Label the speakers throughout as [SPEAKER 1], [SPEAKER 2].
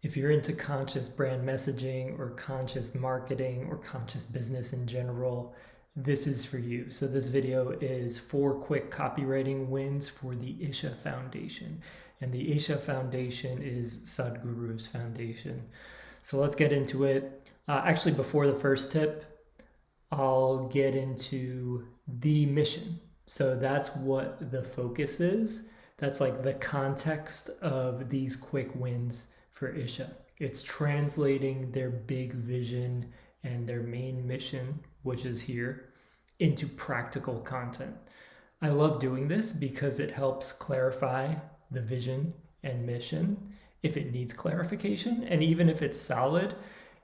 [SPEAKER 1] If you're into conscious brand messaging or conscious marketing or conscious business in general, this is for you. So this video is 4 quick copywriting wins for the Isha Foundation. And the Isha Foundation is Sadhguru's foundation. So let's get into it. Actually, before the first tip, I'll get into the mission. So that's what the focus is. That's like the context of these quick wins for Isha. It's translating their big vision and their main mission, which is here, into practical content. I love doing this because it helps clarify the vision and mission if it needs clarification. And even if it's solid,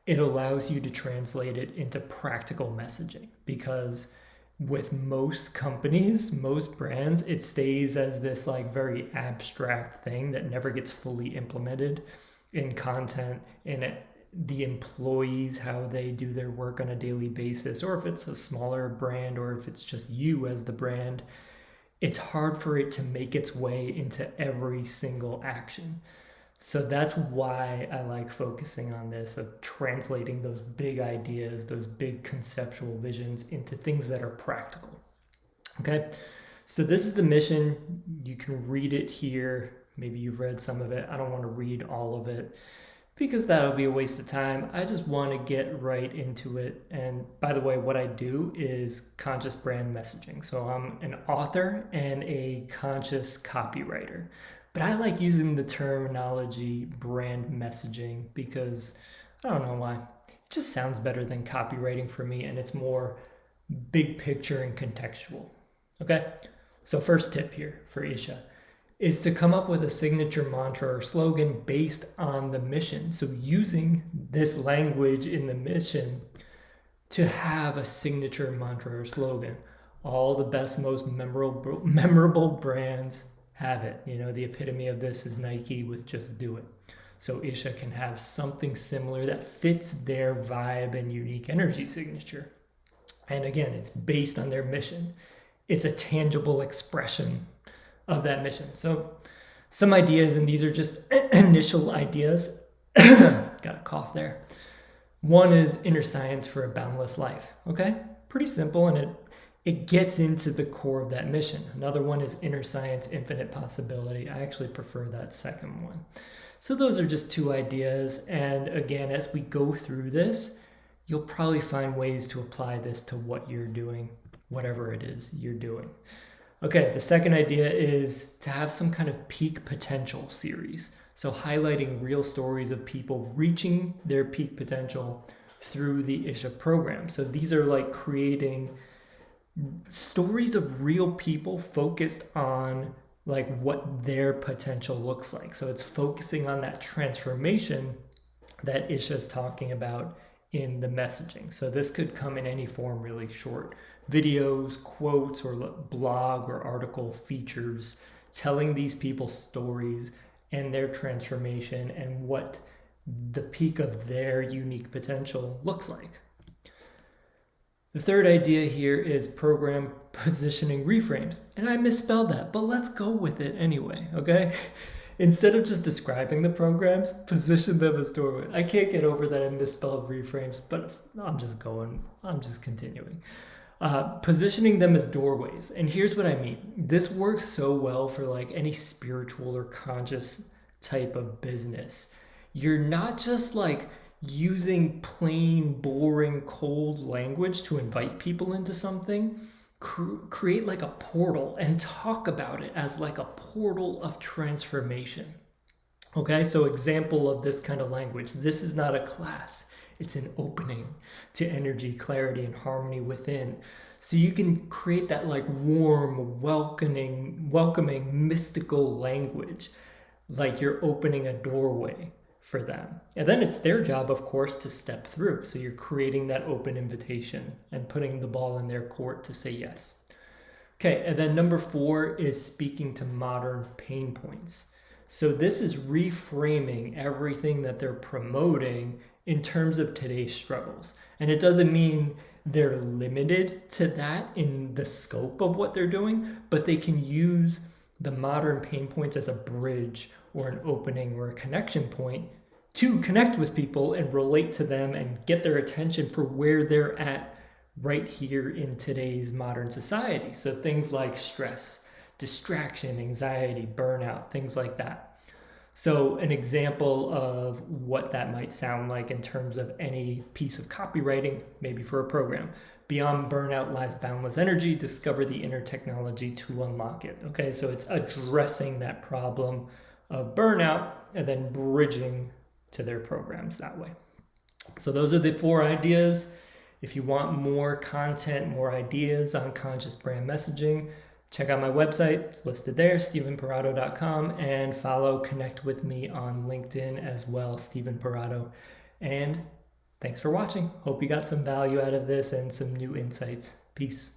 [SPEAKER 1] it allows you to translate it into practical messaging, because with most companies, most brands, it stays as this like very abstract thing that never gets fully implemented in content, in the employees, how they do their work on a daily basis, or if it's a smaller brand, or if it's just you as the brand. It's hard for it to make its way into every single action. So that's why I like focusing on this, of translating those big ideas, those big conceptual visions into things that are practical. Okay, so this is the mission. You can read it here. Maybe you've read some of it. I don't want to read all of it because that'll be a waste of time. I just want to get right into it. And by the way, what I do is conscious brand messaging. So I'm an author and a conscious copywriter. But I like using the terminology brand messaging because I don't know why. It just sounds better than copywriting for me, and it's more big picture and contextual. Okay? So first tip here for Isha is to come up with a signature mantra or slogan based on the mission. So using this language in the mission to have a signature mantra or slogan. All the best, most memorable brands have it. You know, the epitome of this is Nike with just do it. So Isha can have something similar that fits their vibe and unique energy signature. And again, it's based on their mission. It's a tangible expression of that mission. So some ideas, and these are just initial ideas. Got a cough there. One is inner science for a boundless life. Okay, pretty simple, and it gets into the core of that mission. Another one is inner science, infinite possibility. I actually prefer that second one. So those are just 2 ideas. And again, as we go through this, you'll probably find ways to apply this to what you're doing, whatever it is you're doing. Okay, the second idea is to have some kind of peak potential series. So highlighting real stories of people reaching their peak potential through the Isha program. So these are like creating stories of real people focused on like what their potential looks like. So it's focusing on that transformation that Isha is talking about in the messaging. So this could come in any form, really short videos, quotes, or blog or article features telling these people's stories and their transformation and what the peak of their unique potential looks like. The third idea here is program positioning reframes. And I misspelled that, but let's go with it anyway, okay? Instead of just describing the programs, position them as doorways. I can't get over that I misspelled reframes, but I'm just continuing. Positioning them as doorways. And here's what I mean. This works so well for like any spiritual or conscious type of business. You're not just like using plain, boring, cold language to invite people into something. Create like a portal and talk about it as like a portal of transformation. Okay, so example of this kind of language. This is not a class. It's an opening to energy, clarity, and harmony within. So you can create that like warm, welcoming, mystical language, like you're opening a doorway for them. And then it's their job, of course, to step through. So you're creating that open invitation and putting the ball in their court to say yes. Okay, and then number 4 is speaking to modern pain points. So this is reframing everything that they're promoting in terms of today's struggles. And it doesn't mean they're limited to that in the scope of what they're doing, but they can use the modern pain points as a bridge or an opening or a connection point to connect with people and relate to them and get their attention for where they're at right here in today's modern society. So things like stress, distraction, anxiety, burnout, things like that. So an example of what that might sound like in terms of any piece of copywriting, maybe for a program. Beyond burnout lies boundless energy. Discover the inner technology to unlock it. Okay, so it's addressing that problem of burnout and then bridging to their programs that way. So those are the 4 ideas. If you want more content, more ideas on conscious brand messaging, check out my website. It's listed there, stephenparado.com, and connect with me on LinkedIn as well, Stephen Parado. And thanks for watching. Hope you got some value out of this and some new insights. Peace.